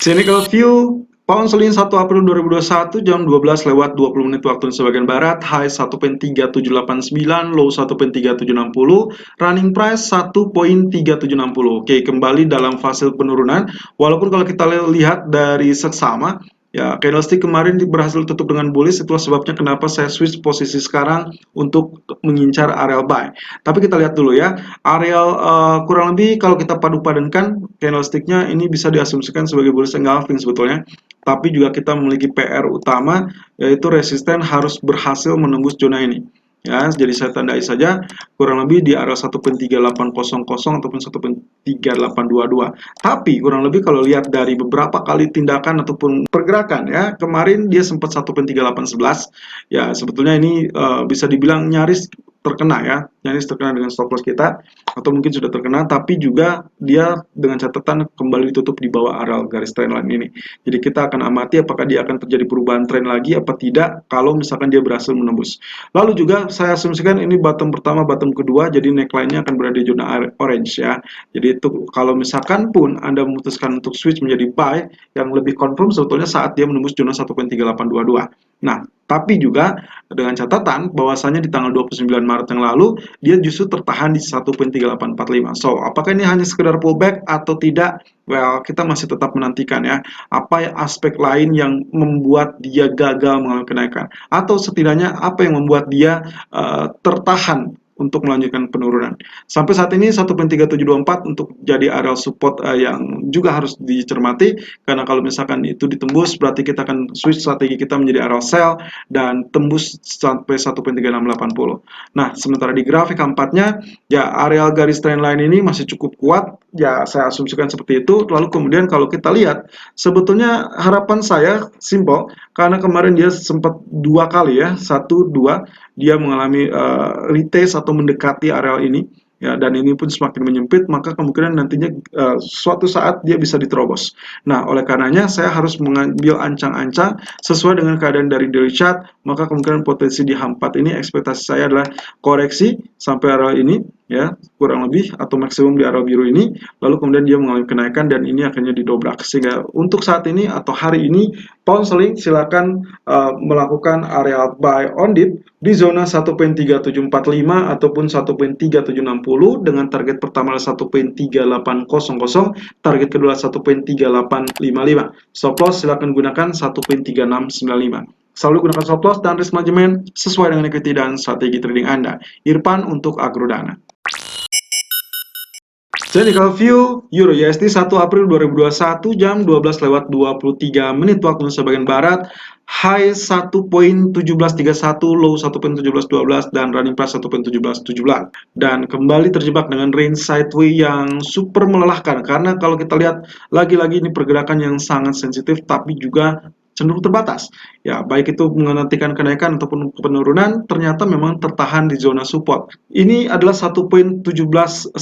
Technical view pound sterling 1 April 2021 jam 12 lewat 20 menit waktu Indonesia bagian barat, high 1.3789, low 1.3760, running price 1.3760. Oke, kembali dalam fase penurunan. Walaupun kalau kita lihat dari seksama, ya, candlestick kemarin berhasil tutup dengan bullish, itulah sebabnya kenapa saya switch posisi sekarang untuk mengincar area buy. Tapi kita lihat dulu ya, area kurang lebih kalau kita padu-padankan candlesticknya ini bisa diasumsikan sebagai bullish engulfing sebetulnya. Tapi juga kita memiliki PR utama, yaitu resisten harus berhasil menembus zona ini. Ya, jadi saya tandai saja kurang lebih di area 1.3800 ataupun 1.3822. Tapi kurang lebih kalau lihat dari beberapa kali tindakan ataupun pergerakan ya, kemarin dia sempat 1.3811. Ya, sebetulnya ini bisa dibilang nyaris terkena ya, nyaris terkena dengan stop loss kita, atau mungkin sudah terkena, tapi juga dia dengan catatan kembali ditutup di bawah area garis trendline ini. Jadi kita akan amati apakah dia akan terjadi perubahan tren lagi apa tidak kalau misalkan dia berhasil menembus. Lalu juga saya asumsikan ini bottom pertama, bottom kedua, jadi neckline-nya akan berada di zona orange ya. Jadi itu kalau misalkan pun Anda memutuskan untuk switch menjadi buy, yang lebih confirm sebetulnya saat dia menembus zona 1.3822. Nah, tapi juga dengan catatan bahwasanya di tanggal 29 Maret yang lalu dia justru tertahan di 1.3845. So, apakah ini hanya sekedar pullback atau tidak? Well, kita masih tetap menantikan ya. Apa aspek lain yang membuat dia gagal mengalami kenaikan? Atau setidaknya apa yang membuat dia tertahan untuk melanjutkan penurunan. Sampai saat ini 1.3724 untuk jadi area support yang juga harus dicermati, karena kalau misalkan itu ditembus berarti kita akan switch strategi kita menjadi area sell dan tembus sampai 1.3680. Nah, sementara di grafik keempatnya ya area garis trendline ini masih cukup kuat, ya saya asumsikan seperti itu. Lalu kemudian kalau kita lihat sebetulnya harapan saya simpel, karena kemarin dia sempat dua kali ya, 1, 2 dia mengalami retest atau mendekati area ini ya, dan ini pun semakin menyempit, maka kemungkinan nantinya suatu saat dia bisa diterobos. Nah, oleh karenanya saya harus mengambil ancang-ancang sesuai dengan keadaan dari daily chart, maka kemungkinan potensi di H4 ini ekspektasi saya adalah koreksi sampai area ini ya, kurang lebih atau maksimum di area biru ini, lalu kemudian dia mengalami kenaikan dan ini akhirnya didobrak. Sehingga untuk saat ini atau hari ini pound sterling silakan melakukan area buy on dip di zona 1.3745 ataupun 1.3760 dengan target pertama 1.3800, target kedua 1.3855. Stop loss silakan gunakan 1.3695. Selalu gunakan stop loss dan risk management sesuai dengan equity dan strategi trading Anda. Irfan untuk Agrodana. Technical view Euro USD 1 April 2021 jam 12 lewat 23 menit waktu Indonesia bagian barat, high 1.1731, low 1.1712 dan running price 1.1717. Dan kembali terjebak dengan range sideways yang super melelahkan, karena kalau kita lihat lagi-lagi ini pergerakan yang sangat sensitif tapi juga cenderung terbatas. Ya, baik itu menantikan kenaikan ataupun penurunan, ternyata memang tertahan di zona support. Ini adalah 1.1711,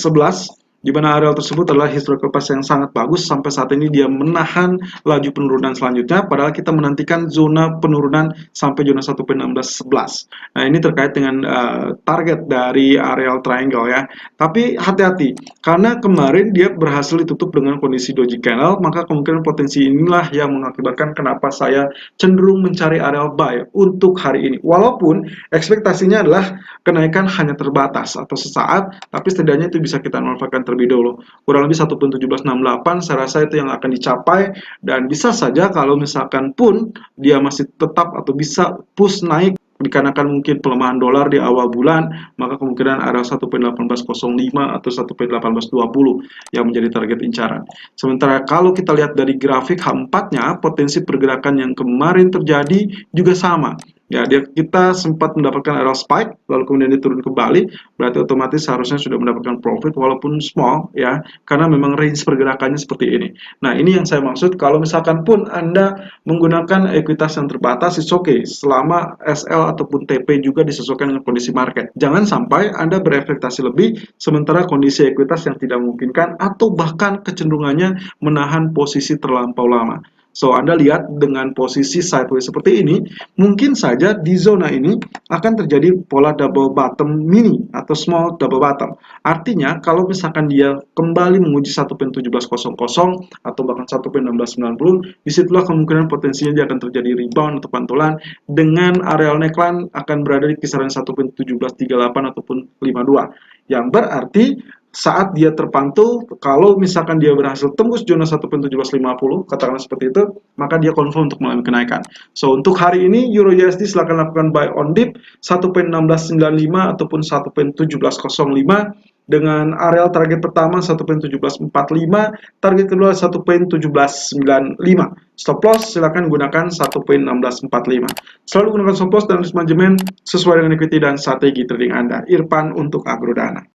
di mana area tersebut adalah historical price yang sangat bagus. Sampai saat ini dia menahan laju penurunan selanjutnya, padahal kita menantikan zona penurunan sampai zona 1.1611. Nah, ini terkait dengan target dari area triangle ya. Tapi hati-hati, karena kemarin dia berhasil ditutup dengan kondisi doji candle, maka kemungkinan potensi inilah yang mengakibatkan kenapa saya cenderung mencari area buy untuk hari ini. Walaupun ekspektasinya adalah kenaikan hanya terbatas atau sesaat, tapi setidaknya itu bisa kita manfaatkan terlebih dahulu. Kurang lebih 1.1768 saya rasa itu yang akan dicapai, dan bisa saja kalau misalkan pun dia masih tetap atau bisa push naik dikarenakan mungkin pelemahan dolar di awal bulan, maka kemungkinan area 1.1805 atau 1.1820 yang menjadi target incaran. Sementara kalau kita lihat dari grafik H4-nya, potensi pergerakan yang kemarin terjadi juga sama. Ya, kita sempat mendapatkan area spike, lalu kemudian diturun kembali, berarti otomatis seharusnya sudah mendapatkan profit walaupun small ya, karena memang range pergerakannya seperti ini. Nah, ini yang saya maksud, kalau misalkan pun Anda menggunakan ekuitas yang terbatas, it's okay, selama SL ataupun TP juga disesuaikan dengan kondisi market. Jangan sampai Anda berekspektasi lebih, sementara kondisi ekuitas yang tidak memungkinkan, atau bahkan kecenderungannya menahan posisi terlampau lama. So, Anda lihat dengan posisi sideways seperti ini, mungkin saja di zona ini akan terjadi pola double bottom mini atau small double bottom. Artinya, kalau misalkan dia kembali menguji 1.1700 atau bahkan 1.1690, disitulah kemungkinan potensinya dia akan terjadi rebound atau pantulan dengan areal neckline akan berada di kisaran 1.1738 ataupun 52. Yang berarti saat dia terpantul, kalau misalkan dia berhasil tembus zona 1.1750, katakanlah seperti itu, maka dia confirm untuk mengalami kenaikan. So, untuk hari ini Euro USD silakan lakukan buy on dip 1.1695 ataupun 1.1705 dengan areal target pertama 1.1745, target kedua 1.1795. Stop loss silakan gunakan 1.1645. Selalu gunakan stop loss dan risk management sesuai dengan equity dan strategi trading Anda. Irfan untuk Agrodana.